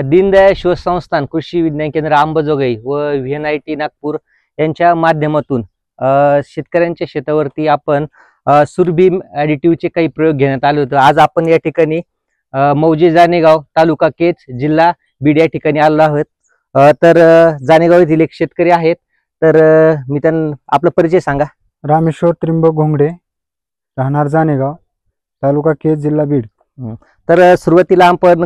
दीनदयाळ शोधसंस्थान कृषी विज्ञान केंद्र अंबाजोगाई व VNIT नागपूर यांच्या माध्यमातून शेतकऱ्यांच्या शेतावरती आपण सुरभीम ॲडिटिव्हचे काही प्रयोग घेण्यात आले होते। आज आपण या ठिकाणी मौजे जानेगाव तालुका केज जिल्हा बीड या ठिकाणी आलो आहोत। तर जानेगाव येथील एक शेतकरी आहेत, तर मी त्यांना आपला परिचय सांगा। रामेश्वर त्रिंबक घोंगडे, राहणार जानेगाव, तालुका केज, जिल्हा बीड। तर सुरुवातीला आपण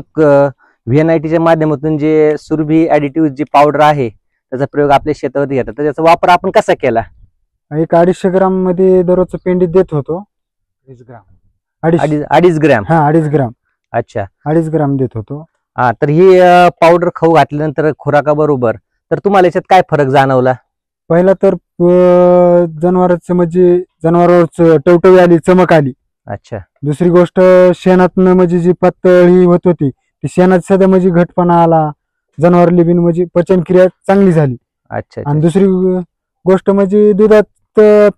VNITच्या माध्यमातून जे सुरभी ॲडिटिव्ह जी पावडर आहे त्याचा प्रयोग आपल्या शेतावरती घेतात, तर त्याचा वापर आपण कसा केला? एक 250 ग्राम मध्ये दररोज पेंडीत देत होतो। 2.5 ग्रॅम। हा 2.5 ग्राम। अच्छा, 2.5 ग्राम देत होतो। हा, तर ही पावडर खाऊ घातल्यानंतर खुराका बरोबर तर तुम्हाला याच्यात काय फरक जाणवला? पहिला तर जनावरांचं म्हणजे जनावरांवर टवटवी आली, चमक आली। अच्छा। दुसरी गोष्ट शेणातनं म्हणजे जी पातळी होत होती ती शेणात सध्या म्हणजे घटपणा आला, जनावरली बिन म्हणजे पचनक्रिया चांगली झाली। अच्छा। आणि दुसरी गोष्ट म्हणजे दुधात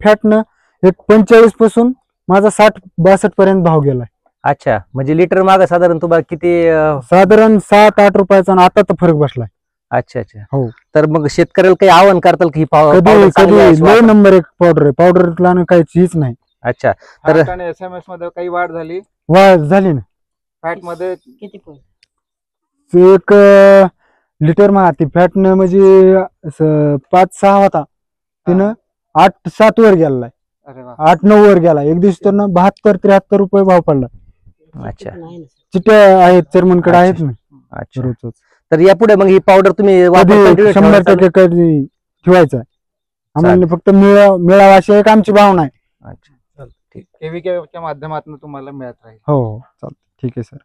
फॅटनं एक 45 पासून माझा 60-62 पर्यंत भाव गेलाय। अच्छा, म्हणजे लिटर मागे साधारण तुम्हाला किती? साधारण 7-8 रुपयाचा, आणि आता तर फरक बसलाय। अच्छा अच्छा। हो। तर मग शेतकऱ्याला काही आव्हान करताल की कधी लय नंबर 1 पावडर आहे, पावडरला काही चीज नाही। अच्छा, तर SMS मध्ये काही वाढ झाली? वाढ झाली ना। फॅट मध्ये किती पण एक लिटर ती फॅटनं म्हणजे 5-6 होता, तिनं 8-7 वर गेलाय। अरे वा। 8-9 वर गेला। एक दिवस तर 72-73 रुपये भाव पडला। अच्छा, चिट्या आहेत चेअरमनकडे आहेत ना। अच्छा। रोजच तर यापुढे मग ही पावडर तुम्ही 100% कधी ठेवायचं आहे आम्हाला, फक्त मिळावा अशी एक आमची भावना आहे। अच्छा, KVK च्या माध्यमातून तुम्हाला मिळत राहील। हो चालतं, ठीक आहे सर।